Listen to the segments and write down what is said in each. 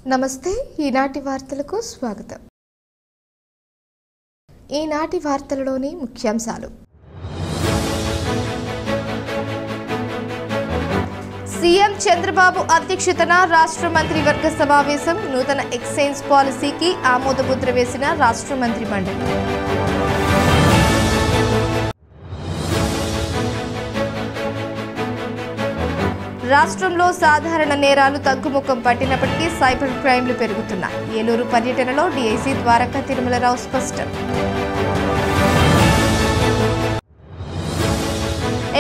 నమస్తే ఈనాటి వార్తలకు స్వాగతం. ఈనాటి వార్తలలోని ముఖ్యాంశాలు. సీఎం చంద్రబాబు అధ్యక్షతన రాష్ట్ర మంత్రివర్గ సమావేశం. నూతన ఎక్సైజ్ పాలసీకి ఆమోదముద్ర వేసిన రాష్ట్ర మంత్రి మండలి. రాష్ట్రంలో సాధారణ నేరాలు తగ్గుముఖం పట్టినప్పటికీ సైబర్ క్రైమ్లు పెరుగుతున్నాయి. ఏలూరు పర్యటనలో డీఐసీ ద్వారకా తిరుమలరావు స్పష్టం.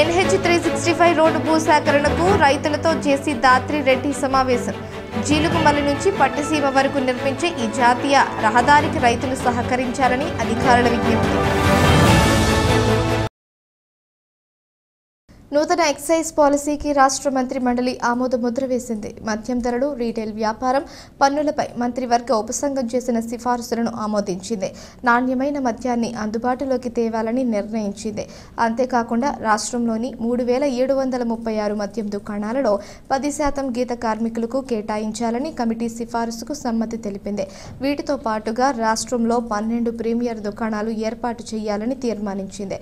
NH 365 రోడ్డు భూసేకరణకు రైతులతో జేసీ దాత్రి రెడ్డి సమావేశం. జీలుగుమల్లి నుంచి పట్టిసీమ వరకు నిర్మించే ఈ జాతీయ రహదారికి రైతులు సహకరించాలని అధికారుల విజ్ఞప్తి. నూతన ఎక్సైజ్ పాలసీకి రాష్ట్ర మంత్రి మండలి ఆమోద ముద్ర వేసింది. మద్యం ధరలు, రీటైల్ వ్యాపారం, పన్నులపై మంత్రివర్గ ఉపసంఘం చేసిన సిఫారసులను ఆమోదించింది. నాణ్యమైన మద్యాన్ని అందుబాటులోకి తేవాలని నిర్ణయించింది. అంతేకాకుండా రాష్ట్రంలోని 3736 మద్యం దుకాణాలలో 10% గీత కార్మికులకు కేటాయించాలని కమిటీ సిఫారసుకు సమ్మతి తెలిపింది. వీటితో పాటుగా రాష్ట్రంలో 12 ప్రీమియర్ దుకాణాలు ఏర్పాటు చేయాలని తీర్మానించింది.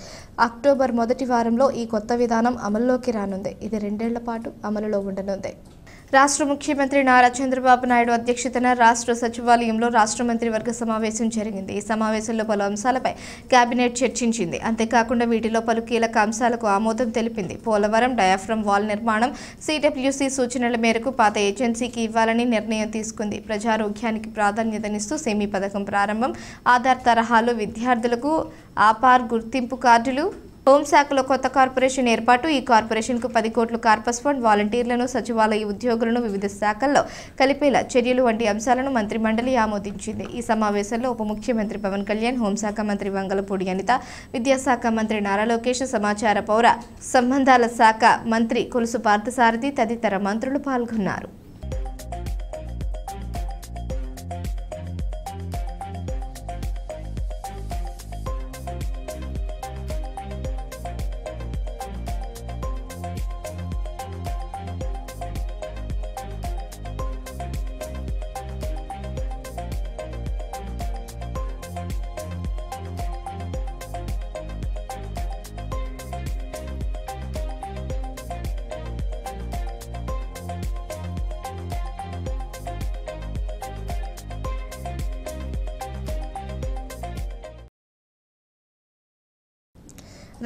అక్టోబర్ మొదటి వారంలో ఈ కొత్త విధానం అమల్లోకి రానుంది. ఇది 2 ఏళ్ల పాటు అమలులో ఉండనుంది. రాష్ట్ర ముఖ్యమంత్రి నారా చంద్రబాబు నాయుడు అధ్యక్షతన రాష్ట్ర సచివాలయంలో రాష్ట్ర మంత్రివర్గ సమావేశం జరిగింది. ఈ సమావేశంలో పలు అంశాలపై కేబినెట్ చర్చించింది. అంతేకాకుండా వీటిలో పలు కీలక అంశాలకు ఆమోదం తెలిపింది. పోలవరం డయాఫ్రమ్ వాల్ నిర్మాణం సిడబ్ల్యూసీ సూచనల మేరకు పాత ఏజెన్సీకి ఇవ్వాలని నిర్ణయం తీసుకుంది. ప్రజారోగ్యానికి ప్రాధాన్యతనిస్తూ సెమీ పథకం ప్రారంభం, ఆధార్ తరహాలో విద్యార్థులకు ఆపార్ గుర్తింపు కార్డులు, హోంశాఖలో కొత్త కార్పొరేషన్ ఏర్పాటు, ఈ కార్పొరేషన్కు 10 కోట్లు కార్పస్ ఫండ్, వాలంటీర్లను, సచివాలయ ఉద్యోగులను వివిధ శాఖల్లో కలిపేలా చర్యలు వంటి అంశాలను మంత్రి మండలి ఆమోదించింది. ఈ సమావేశంలో ఉప ముఖ్యమంత్రి పవన్ కళ్యాణ్, హోంశాఖ మంత్రి వంగలపూడి అనిత, విద్యాశాఖ మంత్రి నారా లోకేష్, సమాచార పౌర సంబంధాల శాఖ మంత్రి కొలుసు పార్థసారథి తదితర మంత్రులు పాల్గొన్నారు.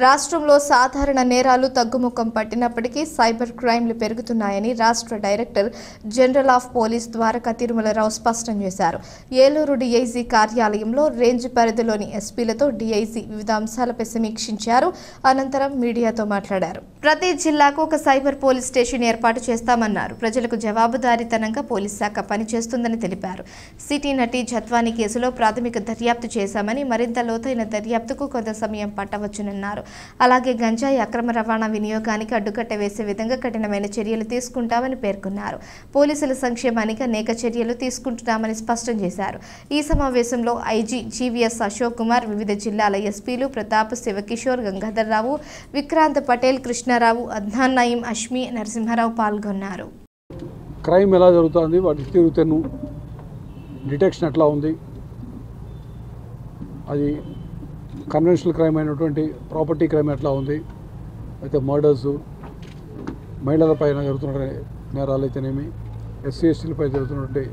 రాష్ట్రంలో సాధారణ నేరాలు తగ్గుముఖం పట్టినప్పటికీ సైబర్ క్రైమ్లు పెరుగుతున్నాయని రాష్ట్ర director general of police Dwaraka Tirumala స్పష్టం చేశారు. ఏలూరు డీఐసీ కార్యాలయంలో రేంజ్ పరిధిలోని ఎస్పీలతో డీఐసీ వివిధ అంశాలపై సమీక్షించారు. అనంతరం మీడియాతో మాట్లాడారు. ప్రతి జిల్లాకు ఒక సైబర్ పోలీస్ స్టేషన్ ఏర్పాటు చేస్తామన్నారు. ప్రజలకు జవాబుదారీతనంగా పోలీస్ శాఖ పనిచేస్తుందని తెలిపారు. సిటీ నటి జత్వానీ కేసులో ప్రాథమిక దర్యాప్తు చేశామని, మరింత లోతైన దర్యాప్తుకు కొంత సమయం పట్టవచ్చునన్నారు. అలాగే గంజాయి అక్రమ రవాణా వినియోగానికి అడ్డుకట్ట వేసే విధంగా కఠినమైన చర్యలు తీసుకుంటామని పేర్కొన్నారు. పోలీసుల సంక్షేమానికి అనేక చర్యలు తీసుకుంటున్నామని స్పష్టం చేశారు. ఈ సమావేశంలో ఐజీ జీవీఎస్ అశోక్ కుమార్, వివిధ జిల్లాల ఎస్పీలు ప్రతాప్, శివకిషోర్, గంగాధర్ రావు, విక్రాంత్ పటేల్, కృష్ణారావు, అద్నాన్ నయీం, అష్మి, నరసింహారావు పాల్గొన్నారు. క్రైమ్ ఎలా జరుగుతుంది, వాటి తీరుతెన్ను డిటెక్షన్ ఎట్లా ఉంది, అది కన్వెన్షనల్ క్రైమ్ అయినటువంటి ప్రాపర్టీ క్రైమ్ ఎట్లా ఉంది, అయితే మర్డర్స్, మహిళల పైన జరుగుతున్న నేరాలు అయితేనేమి, ఎస్సీ ఎస్టీలపై జరుగుతున్నటువంటి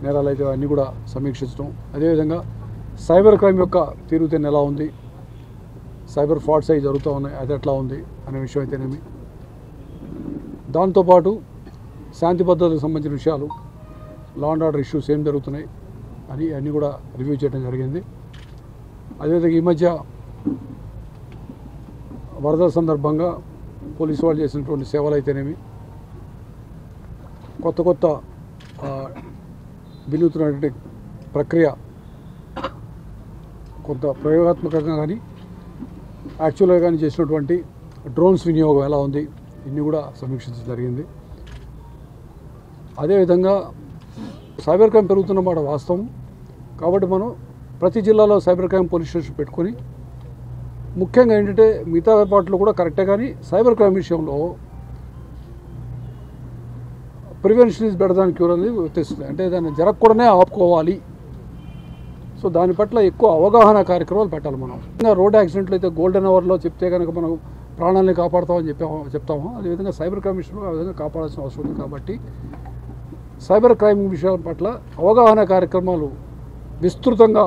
నేరాలు అయితే అన్నీ కూడా సమీక్షించడం, అదేవిధంగా సైబర్ క్రైమ్ యొక్క తీరుతెన్ను ఎలా ఉంది, సైబర్ ఫ్రాడ్స్ అవి జరుగుతూ ఉన్నాయి, అది ఎట్లా ఉంది అనే విషయం అయితేనేమి, దాంతోపాటు శాంతి భద్రతలకు సంబంధించిన విషయాలు, లా అండ్ ఆర్డర్ ఇష్యూస్ ఏం జరుగుతున్నాయి అని అన్నీ కూడా రివ్యూ చేయడం జరిగింది. అదేవిధంగా ఈ మధ్య వరదల సందర్భంగా పోలీసు వాళ్ళు చేసినటువంటి సేవలు అయితేనేమి, కొత్త వినూత్నటువంటి ప్రక్రియ కొంత ప్రయోగాత్మకంగా కానీ యాక్చువల్గా కానీ చేసినటువంటి డ్రోన్స్ వినియోగం ఎలా ఉంది, ఇన్ని కూడా సమీక్షించడం జరిగింది. అదేవిధంగా సైబర్ క్రైమ్ పెరుగుతున్నమాట వాస్తవం. కాబట్టి మనం ప్రతి జిల్లాలో సైబర్ క్రైమ్ పోలీస్ స్టేషన్ పెట్టుకొని, ముఖ్యంగా ఏంటంటే మిగతా ఏర్పాట్లు కూడా కరెక్టే, కానీ సైబర్ క్రైమ్ విషయంలో prevention is better than cure అనేది తెలుస్తుంది. అంటే దాన్ని జరగకూడనే ఆపుకోవాలి. సో దాని పట్ల ఎక్కువ అవగాహన కార్యక్రమాలు పెట్టాలి. మనం రోడ్ యాక్సిడెంట్లు అయితే గోల్డెన్ అవర్లో చెప్తే కనుక మనం ప్రాణాలని కాపాడుతామని చెప్తాము. అదేవిధంగా సైబర్ క్రైమ్ విషయంలో ఆ విధంగా కాపాడాల్సిన అవసరం ఉంది. కాబట్టి సైబర్ క్రైమ్ విషయాల పట్ల అవగాహన కార్యక్రమాలు విస్తృతంగా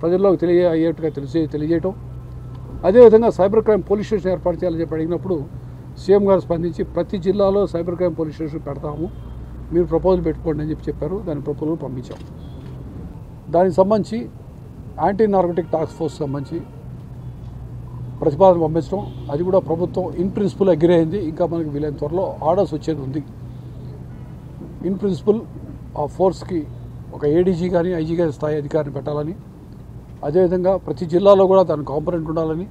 ప్రజల్లోకి తెలియజేట్టుగా తెలియజేయటం, అదేవిధంగా సైబర్ క్రైమ్ పోలీస్ స్టేషన్ ఏర్పాటు చేయాలని చెప్పి అడిగినప్పుడు సీఎం గారు స్పందించి ప్రతి జిల్లాలో సైబర్ క్రైమ్ పోలీస్ స్టేషన్ పెడతాము, మీరు ప్రపోజల్ పెట్టుకోండి అని చెప్పారు. దాని ప్రపోజల్ పంపించాం. దానికి సంబంధించి యాంటీ నార్కోటిక్ టాస్క్ ఫోర్స్ సంబంధించి ప్రతిపాదన పంపించడం, అది కూడా ప్రభుత్వం ఇన్ ప్రిన్సిపల్ అగ్రీ అయింది. ఇంకా మనకి వీలైన త్వరలో ఆర్డర్స్ వచ్చేది ఉంది. ఇన్ ప్రిన్సిపల్ ఆ ఫోర్స్కి ఒక ఏడీజీ కానీ ఐజీ గారి స్థాయి అధికారిని పెట్టాలని, అదేవిధంగా ప్రతి జిల్లాలో కూడా దానికి కాంపొనెంట్ ఉండాలని,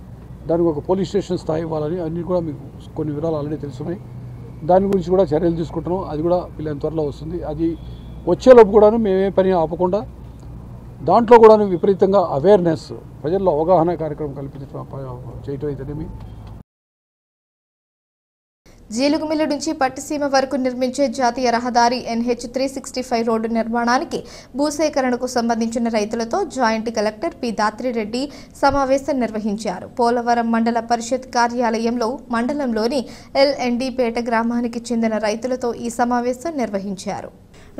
దానికి ఒక పోలీస్ స్టేషన్ స్థాయి ఇవ్వాలని అన్నీ కూడా మీకు కొన్ని వివరాలు ఆల్రెడీ తెలుసున్నాయి. దాని గురించి కూడా చర్యలు తీసుకుంటున్నాం. అది కూడా వీలైన త్వరలో వస్తుంది. అది వచ్చేలోపు కూడాను మేమే పని ఆపకుండా దాంట్లో కూడా విపరీతంగా అవేర్నెస్, ప్రజల్లో అవగాహన కార్యక్రమం కల్పించడం చేయటం అయితేనేమి. జీలుగుమిల్లి నుంచి పట్టిసీమ వరకు నిర్మించే జాతీయ రహదారి NH 365 రోడ్డు నిర్మాణానికి భూసేకరణకు సంబంధించిన రైతులతో జాయింట్ కలెక్టర్ పి దాత్రిరెడ్డి సమావేశం నిర్వహించారు. పోలవరం మండల పరిషత్ కార్యాలయంలో మండలంలోని LND పేట గ్రామానికి చెందిన రైతులతో ఈ సమావేశం నిర్వహించారు.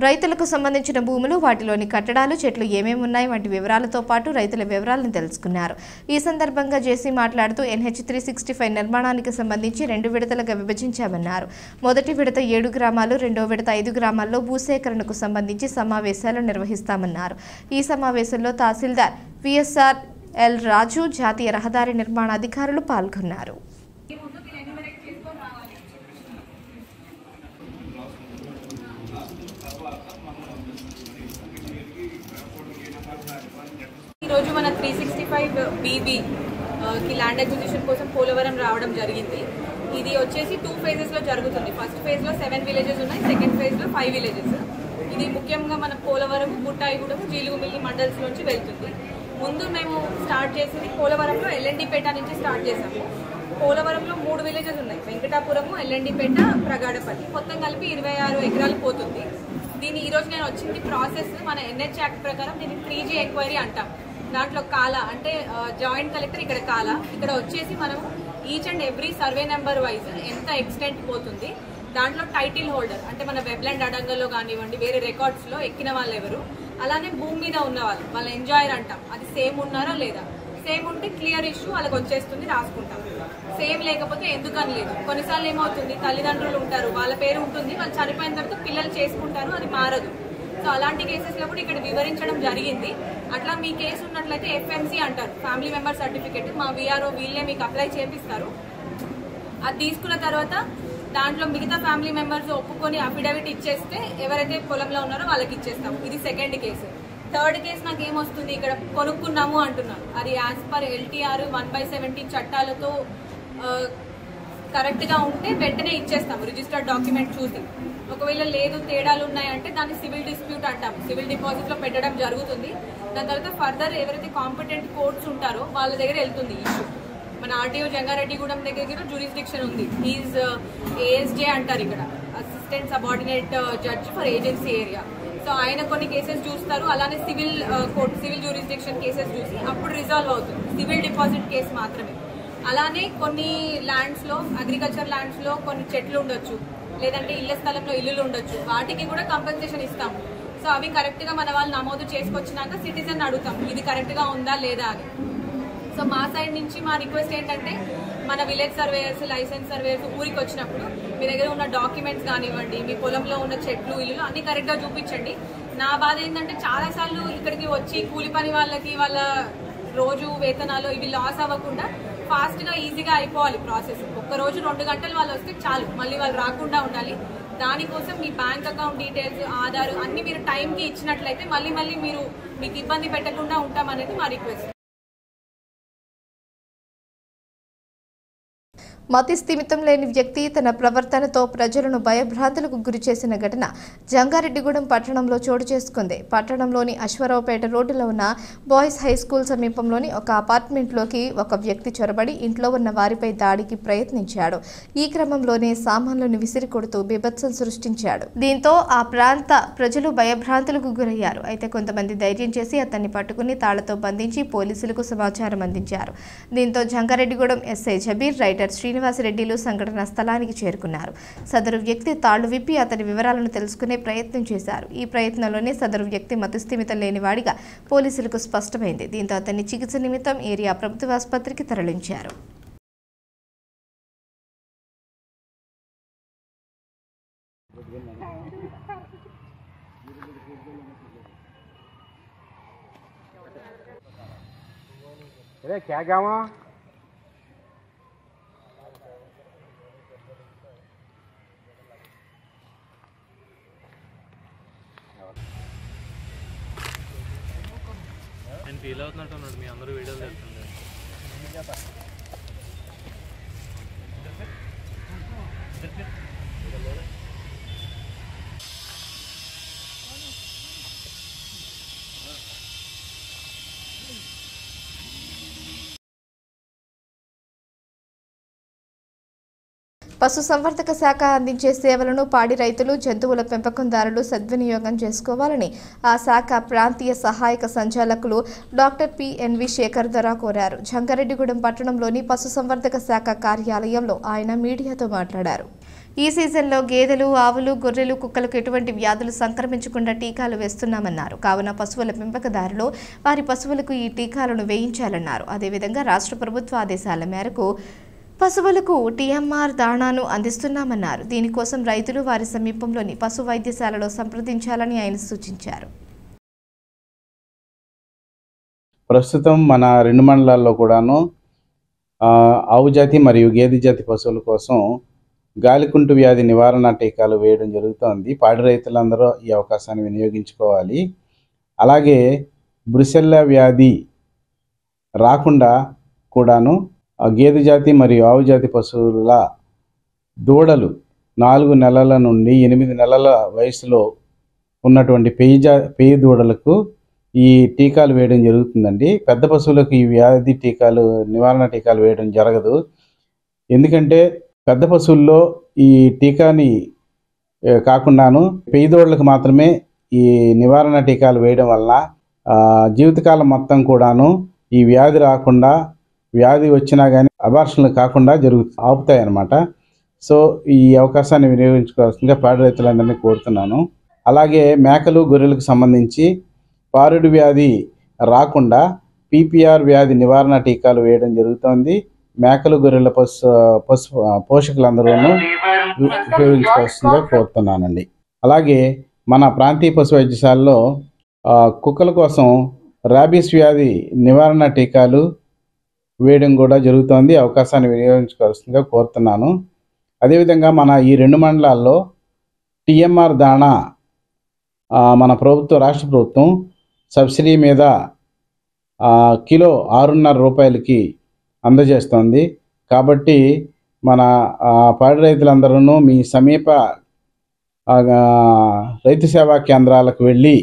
రైతులకు సంబంధించిన భూములు, వాటిలోని కట్టడాలు, చెట్లు ఏమేమి ఉన్నాయి వంటి వివరాలతో పాటు రైతుల వివరాలను తెలుసుకున్నారు. ఈ సందర్భంగా జేసీ మాట్లాడుతూ NH 365 నిర్మాణానికి సంబంధించి 2 విడతలుగా విభజించామన్నారు. మొదటి విడత 7 గ్రామాలు, రెండో విడత 5 గ్రామాల్లో భూసేకరణకు సంబంధించి సమావేశాలు నిర్వహిస్తామన్నారు. ఈ సమావేశంలో తహసీల్దార్ VSRL రాజు, జాతీయ రహదారి నిర్మాణ అధికారులు పాల్గొన్నారు. ఈరోజు మన 365BB కి ల్యాండ్ అక్విజిషన్ కోసం పోలవరం రావడం జరిగింది. ఇది వచ్చేసి 2 ఫేజెస్లో జరుగుతుంది. ఫస్ట్ ఫేజ్లో 7 విలేజెస్ ఉన్నాయి, సెకండ్ ఫేజ్లో 5 విలేజెస్. ఇది ముఖ్యంగా మన పోలవరం, బుట్టాయిగూడెం, జీలుగుమిల్లి మండల్స్ నుంచి వెళ్తుంది. ముందు మేము స్టార్ట్ చేసింది పోలవరంలో LND పేట నుంచి స్టార్ట్ చేసాము. పోలవరంలో 3 విలేజెస్ ఉన్నాయి, వెంకటాపురము, LND పేట, ప్రగాడపల్లి. మొత్తం కలిపి 26 ఎకరాలు పోతుంది. దీని ఈరోజు నేను వచ్చింది ప్రాసెస్ మన NH యాక్ట్ ప్రకారం దీన్ని 3G ఎంక్వైరీ అంటాం. దాంట్లో కాలా అంటే జాయింట్ కలెక్టర్, ఇక్కడ కాలా, ఇక్కడ వచ్చేసి మనం each and every survey number wise ఎంత ఎక్స్టెంట్ పోతుంది, దాంట్లో టైటిల్ హోల్డర్ అంటే మన వెబ్లాండ్ అడంగల్లో కానివ్వండి, వేరే రికార్డ్స్లో ఎక్కిన వాళ్ళు ఎవరు, అలానే భూమి మీద ఉన్న వాళ్ళ ఎంజాయర్ అంటాం, అది సేమ్ ఉన్నారా లేదా, సేమ్ ఉంటే క్లియర్ ఇష్యూ వాళ్ళకి వచ్చేస్తుంది, రాసుకుంటాం. సేమ్ లేకపోతే ఎందుకని లేదు. కొన్నిసార్లు ఏమవుతుంది, తల్లిదండ్రులు ఉంటారు, వాళ్ళ పేరు ఉంటుంది, వాళ్ళు చనిపోయిన తర్వాత పిల్లలు చేసుకుంటారు, అది మారదు. సో అలాంటి కేసెస్లో కూడా ఇక్కడ వివరించడం జరిగింది. అట్లా మీ కేసు ఉన్నట్లయితే FMC అంటారు, ఫ్యామిలీ మెంబర్ సర్టిఫికేట్, మా VRO వీళ్ళే మీకు అప్లై చేపిస్తారు. అది తీసుకున్న తర్వాత దాంట్లో మిగతా ఫ్యామిలీ మెంబర్స్ ఒప్పుకొని అఫిడవిట్ ఇచ్చేస్తే ఎవరైతే పొలంలో ఉన్నారో వాళ్ళకి ఇచ్చేస్తాము. ఇది సెకండ్ కేసు. థర్డ్ కేసు నాకు ఏమొస్తుంది, ఇక్కడ కొనుక్కున్నాము అంటున్నారు. అది యాజ్ పర్ LTR 1/70 చట్టాలతో కరెక్ట్గా ఉంటే వెంటనే ఇచ్చేస్తాము రిజిస్టర్డ్ డాక్యుమెంట్ చూసి. ఒకవేళ లేదు, తేడాలు ఉన్నాయంటే దాన్ని సివిల్ డిస్ప్యూట్ అంటాము, సివిల్ డిపాజిట్లో పెట్టడం జరుగుతుంది. దాని తర్వాత ఫర్దర్ ఎవరైతే కాంపిటెంట్ కోర్ట్స్ ఉంటారో వాళ్ళ దగ్గర వెళ్తుంది ఇష్యూ. మన RTO జంగారెడ్డిగూడెం దగ్గర జ్యూరిస్డిక్షన్ ఉంది. ఈజ్ ASJ అంటారు ఇక్కడ, assistant subordinate judge for agency area. So ఆయన కొన్ని కేసెస్ చూస్తారు, అలానే civil court, civil jurisdiction cases చూసి అప్పుడు రిజాల్వ్ అవుతుంది, సివిల్ డిపాజిట్ కేసు మాత్రమే. అలానే కొన్ని ల్యాండ్స్లో, అగ్రికల్చర్ ల్యాండ్స్లో కొన్ని చెట్లు ఉండొచ్చు, లేదంటే ఇళ్ల స్థలంలో ఇల్లులు ఉండొచ్చు, వాటికి కూడా కంపెన్సేషన్ ఇస్తాము. సో అవి కరెక్ట్గా మన వాళ్ళు నమోదు చేసుకొచ్చినాక సిటిజన్ అడుగుతాం ఇది కరెక్ట్గా ఉందా లేదా అని. సో మా సైడ్ నుంచి మా రిక్వెస్ట్ ఏంటంటే, మన విలేజ్ సర్వేయర్స్, లైసెన్స్ సర్వేయర్స్ ఊరికి వచ్చినప్పుడు మీ దగ్గర ఉన్న డాక్యుమెంట్స్ కానివ్వండి, మీ పొలంలో ఉన్న చెట్లు, ఇల్లులు అన్ని కరెక్ట్గా చూపించండి. నా బాధ ఏంటంటే చాలాసార్లు ఇక్కడికి వచ్చి కూలి పని వాళ్ళకి వాళ్ళ రోజు వేతనాలు ఇవి లాస్ అవ్వకుండా ఫాస్ట్గా ఈజీగా అయిపోవాలి ప్రాసెస్. ఒక్కరోజు 2 గంటలు వాళ్ళు వస్తే చాలు, మళ్ళీ వాళ్ళు రాకుండా ఉండాలి. దానికోసం మీ బ్యాంక్ అకౌంట్ డీటెయిల్స్, ఆధార్ అన్ని మీరు టైంకి ఇచ్చినట్లయితే మళ్ళీ మీకు ఇబ్బంది పెట్టకుండా ఉంటామనేది మా రిక్వెస్ట్. మతి స్థిమితం లేని వ్యక్తి తన ప్రవర్తనతో ప్రజలను భయభ్రాంతులకు గురి చేసిన ఘటన జంగారెడ్డిగూడెం పట్టణంలో చోటు చేసుకుంది. పట్టణంలోని అశ్వరావుపేట రోడ్డులో ఉన్న బాయ్స్ హై స్కూల్ సమీపంలోని ఒక అపార్ట్మెంట్లోకి ఒక వ్యక్తి చొరబడి ఇంట్లో ఉన్న వారిపై దాడికి ప్రయత్నించాడు. ఈ క్రమంలోనే సామాన్లను విసిరి కొడుతూ బీభత్సం సృష్టించాడు. దీంతో ఆ ప్రాంత ప్రజలు భయభ్రాంతులకు గురయ్యారు. అయితే కొంతమంది ధైర్యం చేసి అతన్ని పట్టుకుని తాళ్లతో బంధించి పోలీసులకు సమాచారం అందించారు. దీంతో జంగారెడ్డిగూడెం ఎస్ఐ జబీర్, రైటర్ శ్రీనివాసరెడ్డిలు సంఘటనా స్థలానికి చేరుకున్నారు. సదరు వ్యక్తి తాళ్లు విప్పి అతని వివరాలను తెలుసుకునే ప్రయత్నం చేశారు. ఈ ప్రయత్నంలోనే సదరు వ్యక్తి మతిస్థిమితం లేనివాడిగా పోలీసులకు స్పష్టమైంది. దీంతో అతన్ని చికిత్స నిమిత్తం ఏరియా ప్రభుత్వ ఆసుపత్రికి తరలించారు. अरे क्या गाँव నేను ఫీల్ అవుతున్నట్టున్నాడు. మీ అందరూ వీడియోలు చేస్తుండే పశుసంవర్ధక శాఖ అందించే సేవలను పాడి రైతులు, జంతువుల పెంపకందారులు సద్వినియోగం చేసుకోవాలని ఆ శాఖ ప్రాంతీయ సహాయక సంచాలకులు డాక్టర్ పిఎన్వి శేఖర్ ధర కోరారు. జంగారెడ్డిగూడెం పట్టణంలోని పశుసంవర్ధక శాఖ కార్యాలయంలో ఆయన మీడియాతో మాట్లాడారు. ఈ సీజన్లో గేదెలు, ఆవులు, గొర్రెలు, కుక్కలకు ఎటువంటి వ్యాధులు సంక్రమించకుండా టీకాలు వేస్తున్నామన్నారు. కావున పశువుల పెంపకదారులు వారి పశువులకు ఈ టీకాలను వేయించాలన్నారు. అదేవిధంగా రాష్ట్ర ప్రభుత్వ ఆదేశాల మేరకు పశువులకు టీఎంఆర్ దాణాను అందిస్తున్నామన్నారు. దీనికోసం రైతులు వారి సమీపంలోని పశు వైద్యశాలలో సంప్రదించాలని ఆయన సూచించారు. ప్రస్తుతం మన 2 మండలాల్లో కూడాను ఆవు జాతి మరియు గేదె జాతి పశువుల కోసం గాలికుంటు వ్యాధి నివారణ టీకాలు వేయడం జరుగుతోంది. పాడి రైతులందరూ ఈ అవకాశాన్ని వినియోగించుకోవాలి. అలాగే బ్రుసెల్లా వ్యాధి రాకుండా కూడాను గేదె జాతి మరియు ఆవు జాతి పశువుల దూడలు 4 నెలల నుండి 8 నెలల వయసులో ఉన్నటువంటి పెయ్యి దూడలకు ఈ టీకాలు వేయడం జరుగుతుందండి. పెద్ద పశువులకు ఈ వ్యాధి టీకాలు, నివారణ టీకాలు వేయడం జరగదు. ఎందుకంటే పెద్ద పశువుల్లో ఈ టీకాని కాకుండాను పెయ్యి దూడలకు మాత్రమే ఈ నివారణ టీకాలు వేయడం వల్ల జీవితకాలం మొత్తం కూడాను ఈ వ్యాధి రాకుండా, వ్యాధి వచ్చినా కానీ అబార్షన్లు కాకుండా ఆపుతాయి అన్నమాట. సో ఈ అవకాశాన్ని వినియోగించుకోవాల్సిందిగా పాడి రైతులందరినీ కోరుతున్నాను. అలాగే మేకలు, గొర్రెలకు సంబంధించి పారుడు వ్యాధి రాకుండా పీపీఆర్ వ్యాధి నివారణ టీకాలు వేయడం జరుగుతోంది. మేకలు, గొర్రెల పోషకులందరూ ఉపయోగించుకోవాల్సిందిగా కోరుతున్నానండి. అలాగే మన ప్రాంతీయ పశు వైద్యశాలలో కుక్కల కోసం ర్యాబీస్ వ్యాధి నివారణ టీకాలు వేయడం కూడా జరుగుతోంది. అవకాశాన్ని వినియోగించుకోవాల్సిందిగా కోరుతున్నాను. అదేవిధంగా మన ఈ 2 మండలాల్లో టీఎంఆర్ దాణా మన రాష్ట్ర ప్రభుత్వం సబ్సిడీ మీద కిలో 6.5 రూపాయలకి అందజేస్తోంది. కాబట్టి మన పాడి రైతులందరూ మీ సమీప రైతు సేవా కేంద్రాలకు వెళ్ళి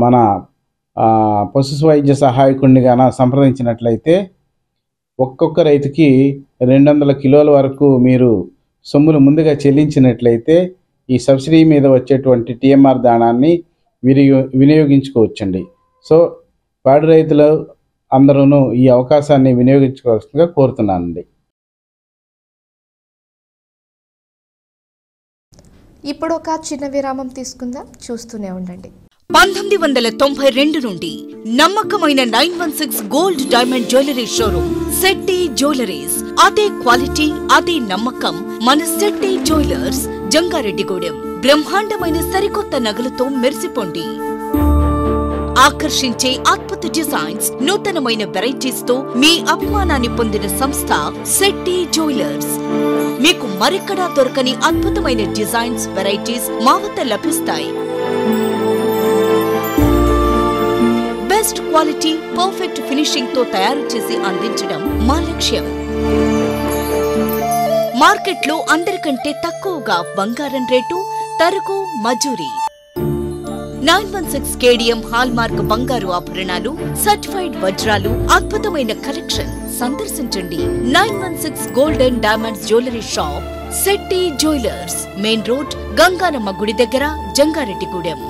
మన పశు వైద్య సహాయకుడిని గాన సంప్రదించినట్లయితే ఒక్కొక్క రైతుకి 200 కిలోల వరకు మీరు సొమ్ములు ముందుగా చెల్లించినట్లయితే ఈ సబ్సిడీ మీద వచ్చేటువంటి టీఎంఆర్ దాణాన్ని వినియోగించుకోవచ్చండి. సో పాడి రైతులు అందరూ ఈ అవకాశాన్ని వినియోగించుకోవాల్సిందిగా కోరుతున్నానండి. ఇప్పుడు ఒక చిన్న విరామం తీసుకుందాం. చూస్తూనే ఉండండి. 1992 నుండి నమ్మకమైన 916 gold diamond jewellery showroom Shetty jewelleries. అదే క్వాలిటీ, అదే నమ్మకం మన శెట్టి జ్యువెలర్స్, జంగారెడ్డిగూడెం. బ్రహ్మాండమైన సరికొత్త నగలతో మెరిసిపోండి. ఆకర్షించే అద్భుత డిజైన్స్, నూతనమైన వెరైటీస్ తో మీ అభిమానాన్ని పొందిన సంస్థ శెట్టి జ్యువెలర్స్. మీకు మరెక్కడా దొరకని అద్భుతమైన డిజైన్స్, వెరైటీస్ మా వద్ద లభిస్తాయి. బెస్ట్ క్వాలిటీ, పర్ఫెక్ట్ ఫినిషింగ్ తో తయారు చేసి అందించడం మా లక్ష్యం. మార్కెట్లో అందరికంటే తక్కువగా బంగారం రేటు, తరుగు, మజూరీ. 916 KDM హాల్మార్క్ బంగారు ఆభరణాలు, సర్టిఫైడ్ వజ్రాలు, అద్భుతమైన కలెక్షన్. సందర్శించండి 916 golden diamonds jewellery shop, Shetty jewellers, main road, Ganganamma గుడి దగ్గర, జంగారెడ్డిగూడెం.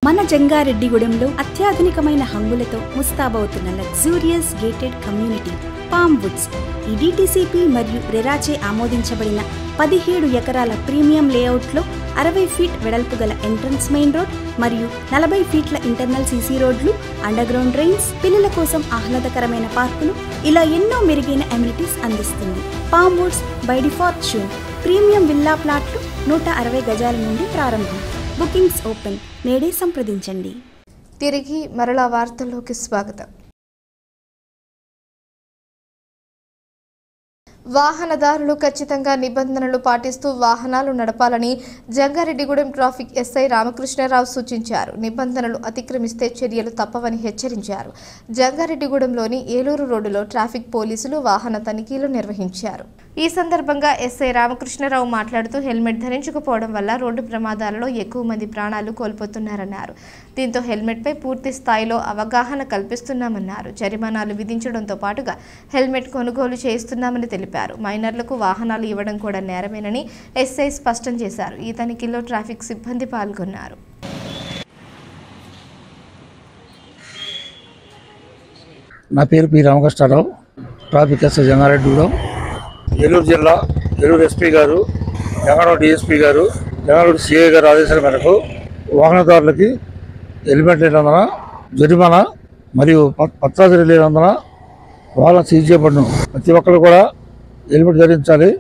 మన జంగారెడ్డిగూడెంలో అత్యాధునికమైన హంగులతో ముస్తాబవుతున్న luxurious gated community palm woods. ఈ డిటిసిపి మరియు రెరాచే ఆమోదించబడిన 17 ఎకరాల ప్రీమియం లేఅవుట్లో 60 ఫీట్ వెడల్పు గల ఎంట్రన్స్ మెయిన్ రోడ్ మరియు 40 ఫీట్ల ఇంటర్నల్ సీసీ రోడ్లు, అండర్ గ్రౌండ్ డ్రైన్స్, పిల్లల కోసం ఆహ్లాదకరమైన పార్కులు, ఇలా ఎన్నో మెరుగైన అమ్యూనిటీస్ అందిస్తుంది. Palm Woods by the fortune premium villa ప్లాట్లు 160 గజాల నుండి ప్రారంభం. Bookings open. నేడే సంప్రదించండి. తిరిగి మరలా వార్తల్లోకి స్వాగతం. వాహనదారులు ఖచ్చితంగా నిబంధనలు పాటిస్తూ వాహనాలు నడపాలని జంగారెడ్డిగూడెం ట్రాఫిక్ ఎస్ఐ రామకృష్ణరావు సూచించారు. నిబంధనలు అతిక్రమిస్తే చర్యలు తప్పవని హెచ్చరించారు. జంగారెడ్డిగూడెంలోని ఏలూరు రోడ్డులో ట్రాఫిక్ పోలీసులు వాహన తనిఖీలు నిర్వహించారు. ఈ సందర్భంగా ఎస్ఐ రామకృష్ణరావు మాట్లాడుతూ హెల్మెట్ ధరించకపోవడం వల్ల రోడ్డు ప్రమాదాలలో ఎక్కువ మంది ప్రాణాలు కోల్పోతున్నారన్నారు. దీంతో హెల్మెట్పై పూర్తి స్థాయిలో అవగాహన కల్పిస్తున్నామన్నారు. జరిమానాలు విధించడంతో పాటుగా హెల్మెట్ కొనుగోలు చేయిస్తున్నామని తెలిపారు. మైనర్లకు వాహనాలు ఇవ్వడం కూడా నేరమేనని ఎస్ఐ స్పష్టం చేశారు. ఈ తనిఖీల్లో ట్రాఫిక్ సిబ్బంది పాల్గొన్నారు. నా పేరు P Ramakrishna Rao, traffic SI Jangareddygudem. Eluru జిల్లా ఏలూరు ఎస్పీ గారు, జంగారెడ్డి డిఎస్పీ గారు, జంగారెడ్డి సిఐ గారు ఆదేశాల మేరకు వాహనదారులకి హెల్మెట్ లేనందున జరిమానా మరియు పత్రాలు లేనందున వాహనం సీజ్ చేయబడును. ప్రతి ఒక్కరు కూడా హెల్మెట్ ధరించాలి.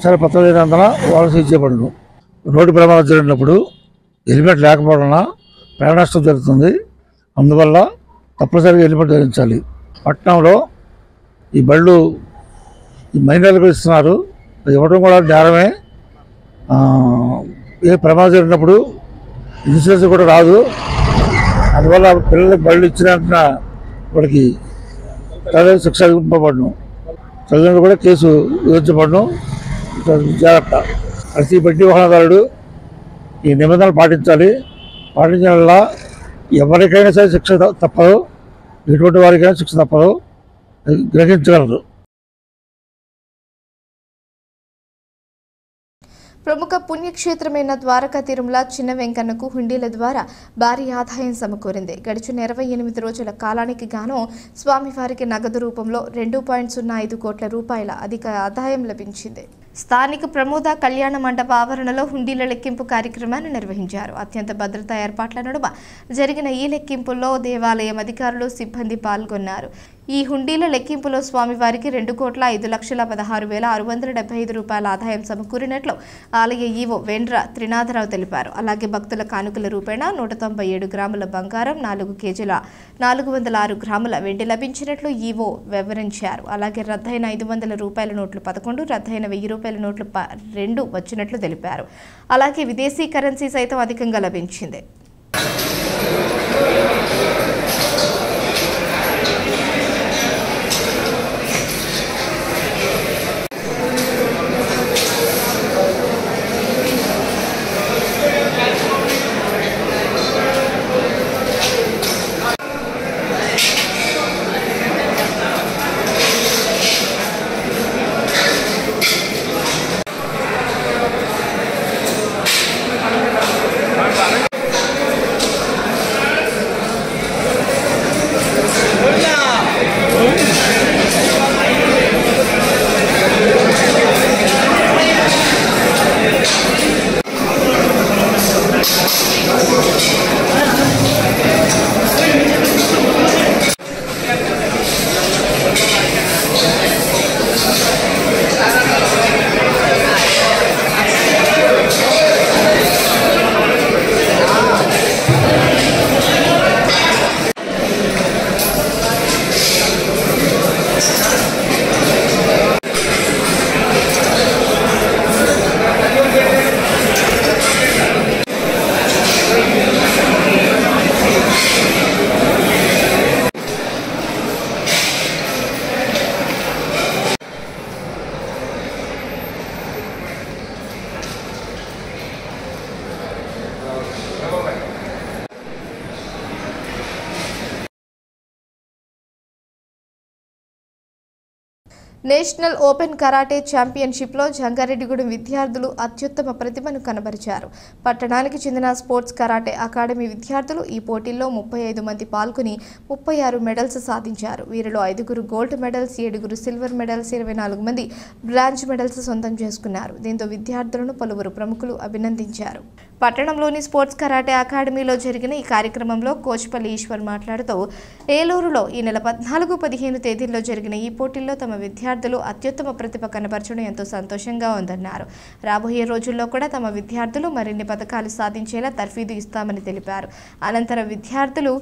సరే పత్రాలు లేనందున వాహనం సీజ్ చేయబడును. రోడ్డు ప్రమాదం జరిగినప్పుడు హెల్మెట్ లేకపోవడం వలన ప్రాణ నష్టం జరుగుతుంది. అందువల్ల తప్పనిసరిగా హెల్మెట్ ధరించాలి. పట్టణంలో ఈ బళ్ళు ఈ మైనర్లకు ఇస్తున్నారు. అది ఇవ్వడం కూడా నేరమే. ఏ ప్రమాదం జరిగినప్పుడు ఇన్సూరెన్స్ కూడా రాదు. అందువల్ల పిల్లలకు బళ్ళు ఇచ్చిన వాడికి శిక్ష విధింపబడును. తల్లిదండ్రులు కూడా కేసు విధించబడును. జాగ్రత్త. ప్రతి బండి వాహనదారుడు ఈ నిబంధనలు పాటించాలి. పాటించడం వల్ల ఎవరికైనా సరే శిక్ష తప్పదు. ఎటువంటి వారికైనా శిక్ష తప్పదు. గ్రహించగలరు. ప్రముఖ పుణ్యక్షేత్రమైన ద్వారకా తిరుమల చిన్న వెంకన్నకు హుండీల ద్వారా భారీ ఆదాయం సమకూరింది. గడిచిన 28 రోజుల కాలానికి గాను స్వామివారికి నగదు రూపంలో 2.05 కోట్ల రూపాయల అధిక ఆదాయం లభించింది. స్థానిక ప్రమోద కళ్యాణ మండప ఆవరణలో హుండీల లెక్కింపు కార్యక్రమాన్ని నిర్వహించారు. అత్యంత భద్రతా ఏర్పాట్ల నడుమ జరిగిన ఈ లెక్కింపుల్లో దేవాలయం అధికారులు, సిబ్బంది పాల్గొన్నారు. ఈ హుండీల లెక్కింపులో స్వామివారికి 2,16,675 రూపాయల ఆదాయం సమకూరినట్లు ఆలయ ఈవో వెండ్ర త్రినాథరావు తెలిపారు. అలాగే భక్తుల కానుకల రూపేణా 197 గ్రాముల బంగారం, 4 కేజీల 406 గ్రాముల వెండి లభించినట్లు ఈవో వివరించారు. అలాగే రద్దయిన 500 రూపాయల నోట్లు 11, రద్దయిన 1000 రూపాయల నోట్లు 2 వచ్చినట్లు తెలిపారు. అలాగే విదేశీ కరెన్సీ సైతం అధికంగా లభించింది. నేషనల్ ఓపెన్ కరాటే ఛాంపియన్షిప్లో జంగారెడ్డిగూడెం విద్యార్థులు అత్యుత్తమ ప్రతిభను కనబరిచారు. పట్టణానికి చెందిన స్పోర్ట్స్ కరాటే అకాడమీ విద్యార్థులు ఈ పోటీల్లో 35 మంది పాల్గొని 36 మెడల్స్ సాధించారు. వీరిలో 5 గోల్డ్ మెడల్స్, 7 సిల్వర్ మెడల్స్, 24 మంది బ్రాంజ్ మెడల్స్ సొంతం చేసుకున్నారు. దీంతో విద్యార్థులను పలువురు ప్రముఖులు అభినందించారు. పట్టణంలోని స్పోర్ట్స్ కరాటే అకాడమీలో జరిగిన ఈ కార్యక్రమంలో కోచ్పల్లి ఈశ్వర్ మాట్లాడుతూ, ఏలూరులో ఈ నెల 14-15 తేదీల్లో జరిగిన ఈ పోటీల్లో తమ విద్యార్థులు అత్యుత్తమ ప్రతిభ కనబరచడం ఎంతో సంతోషంగా ఉందన్నారు. రాబోయే రోజుల్లో కూడా తమ విద్యార్థులు మరిన్ని పథకాలు సాధించేలా తర్ఫీదు ఇస్తామని తెలిపారు. అనంతరం విద్యార్థులు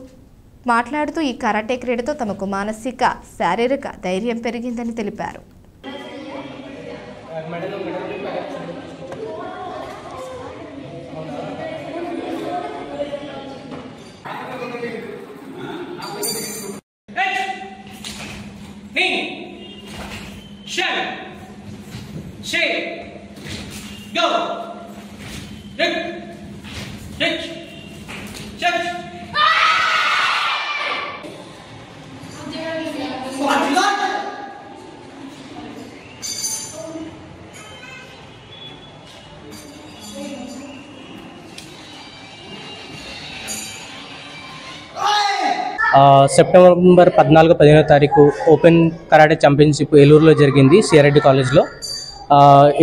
మాట్లాడుతూ ఈ కరాటే క్రీడతో తమకు మానసిక, శారీరక ధైర్యం పెరిగిందని తెలిపారు. సెప్టెంబర్ 14-15 తారీఖు ఓపెన్ కరాటే ఛాంపియన్షిప్ ఏలూరులో జరిగింది, సిఆర్ఐడి కాలేజ్లో.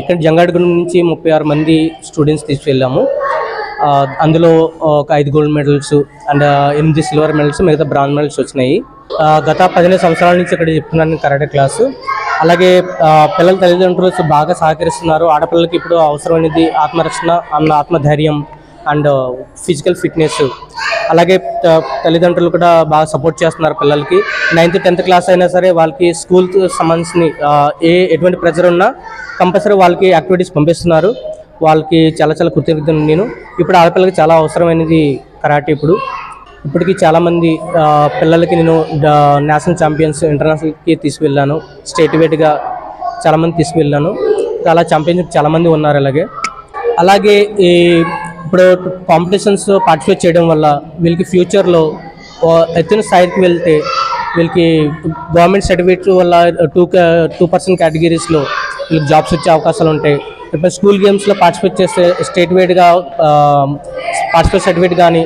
ఇక్కడ జంగారెడ్డిగూడెం నుంచి 36 మంది స్టూడెంట్స్ తీసుకెళ్ళాము. అందులో ఒక 5 gold medals and 8 silver medals, మిగతా బ్రాంజ్ మెడల్స్ వచ్చినాయి. గత 15 సంవత్సరాల నుంచి ఇక్కడ చెప్తున్నాను కరాటే క్లాసు. అలాగే పిల్లల తల్లిదండ్రులు బాగా సహకరిస్తున్నారు. ఆడపిల్లలకి ఇప్పుడు అవసరమైనది ఆత్మరక్షణ, ఆత్మధైర్యం అండ్ ఫిజికల్ ఫిట్నెస్. అలాగే తల్లిదండ్రులు కూడా బాగా సపోర్ట్ చేస్తున్నారు పిల్లలకి. 9th 10th క్లాస్ అయినా సరే వాళ్ళకి స్కూల్ సంబంధించిన ఎటువంటి ప్రెజర్ ఉన్నా కంపల్సరీ వాళ్ళకి యాక్టివిటీస్ పంపిస్తున్నారు. వాళ్ళకి చాలా చాలా కృతజ్ఞతలు. నేను ఇప్పుడు ఆడపిల్లలకి చాలా అవసరమైనది కరాటే. ఇప్పటికీ చాలామంది పిల్లలకి నేను నేషనల్ ఛాంపియన్స్, ఇంటర్నేషనల్కి తీసుకువెళ్ళాను. స్టేట్ వైడ్గా చాలామంది తీసుకువెళ్ళాను. చాలా ఛాంపియన్షిప్ చాలామంది ఉన్నారు. అలాగే ఇప్పుడు కాంపిటీషన్స్ పార్టిసిపేట్ చేయడం వల్ల వీళ్ళకి ఫ్యూచర్లో ఎత్తైన స్థాయికి వెళ్తే వీళ్ళకి గవర్నమెంట్ సర్టిఫికేట్ వల్ల 2% కేటగిరీస్లో వీళ్ళకి జాబ్స్ వచ్చే అవకాశాలు ఉంటాయి. ఇప్పుడు స్కూల్ గేమ్స్లో పార్టిసిపేట్ చేస్తే స్టేట్ వైడ్గా పార్టిసిపేట్ సర్టిఫికేట్ కానీ,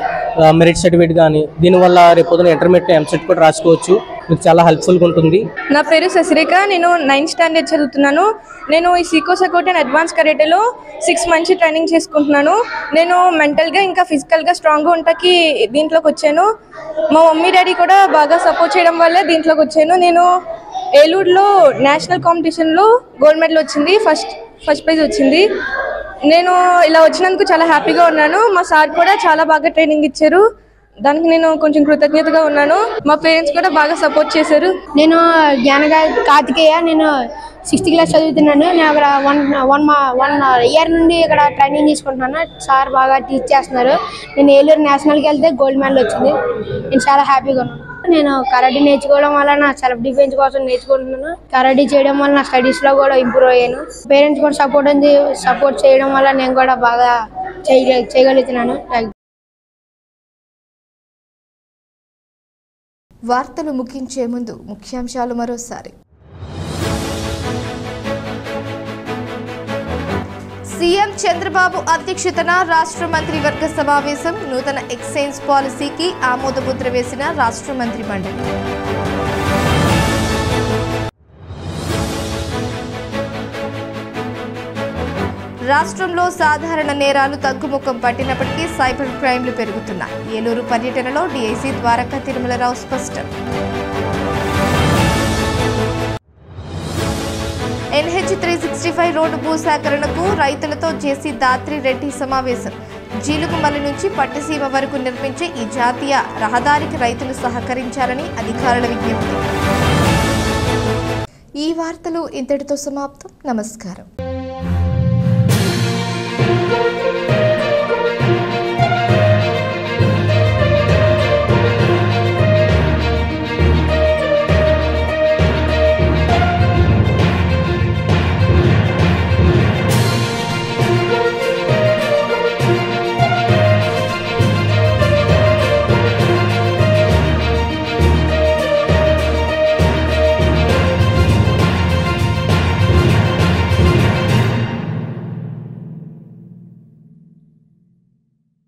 మెరిట్ సర్టిఫికేట్ కానీ, దీనివల్ల రేపు పొద్దున ఇంటర్మీడియట్, ఎంసెట్ కూడా రాసుకోవచ్చు. మీకు చాలా హెల్ప్ఫుల్గా ఉంటుంది. నా పేరు శశిరేఖ. నేను 9th స్టాండర్డ్ చదువుతున్నాను. నేను ఈ Seeko సకోట్ and advance కరాటేలో 6 months training చేసుకుంటున్నాను. నేను మెంటల్గా ఇంకా ఫిజికల్గా స్ట్రాంగ్గా ఉండటానికి దీంట్లోకి వచ్చాను. మా మమ్మీ డాడీ కూడా బాగా సపోర్ట్ చేయడం వల్ల దీంట్లోకి వచ్చాను. నేను ఏలూరులో నేషనల్ కాంపిటీషన్లో గోల్డ్ మెడల్ వచ్చింది, ఫస్ట్ ప్రైజ్ వచ్చింది. నేను ఇలా వచ్చినందుకు చాలా హ్యాపీగా ఉన్నాను. మా సార్ కూడా చాలా బాగా ట్రైనింగ్ ఇచ్చారు. దానికి నేను కొంచెం కృతజ్ఞతగా ఉన్నాను. మా పేరెంట్స్ కూడా బాగా సపోర్ట్ చేశారు. నేను కార్తికేయ. నేను 6th క్లాస్ చదువుతున్నాను. నేను అక్కడ వన్ ఇయర్ నుండి ఇక్కడ ట్రైనింగ్ తీసుకుంటున్నాను. సార్ బాగా టీచ్ చేస్తున్నారు. నేను ఏలూరు నేషనల్కి వెళ్తే గోల్డ్ మెడల్ వచ్చింది. నేను చాలా హ్యాపీగా ఉన్నాను. నేను కరాటే నేర్చుకోవడం వల్ల నా సెల్ఫ్ డిఫెన్స్ కోసం నేర్చుకుంటున్నాను. కరాటే చేయడం వల్ల నా స్టడీస్లో కూడా ఇంప్రూవ్ అయ్యాను. పేరెంట్స్ కూడా సపోర్ట్ చేయడం వల్ల నేను కూడా బాగా చేయగలుగుతున్నాను. వార్తలు ముగించే ముందు ముఖ్యాంశాలు మరోసారి. సీఎం చంద్రబాబు అధ్యక్షతన రాష్ట్ర మంత్రివర్గ సమావేశం. నూతన ఎక్సైజ్ పాలసీకి ఆమోదముద్ర వేసిన రాష్ట్ర మంత్రి మండలి. రాష్ట్రంలో సాధారణ నేరాలు తగ్గుముఖం పట్టినప్పటికీ సైబర్ క్రైమ్లు పెరుగుతున్నాయి. ఏలూరు పర్యటనలో డీఐసీ ద్వారకా తిరుమలరావు స్పష్టం. NH 365 రోడ్డు భూసేకరణకు రైతులతో జేసీ దాత్రి రెడ్డి సమావేశం. జీలుగుమల్లి నుంచి పట్టిసీమ వరకు నిర్మించే ఈ జాతీయ రహదారికి రైతులు సహకరించాలని అధికారుల విజ్ఞప్తి. ఈ వార్తలు ఇంతటితో సమాప్తం. నమస్కారం.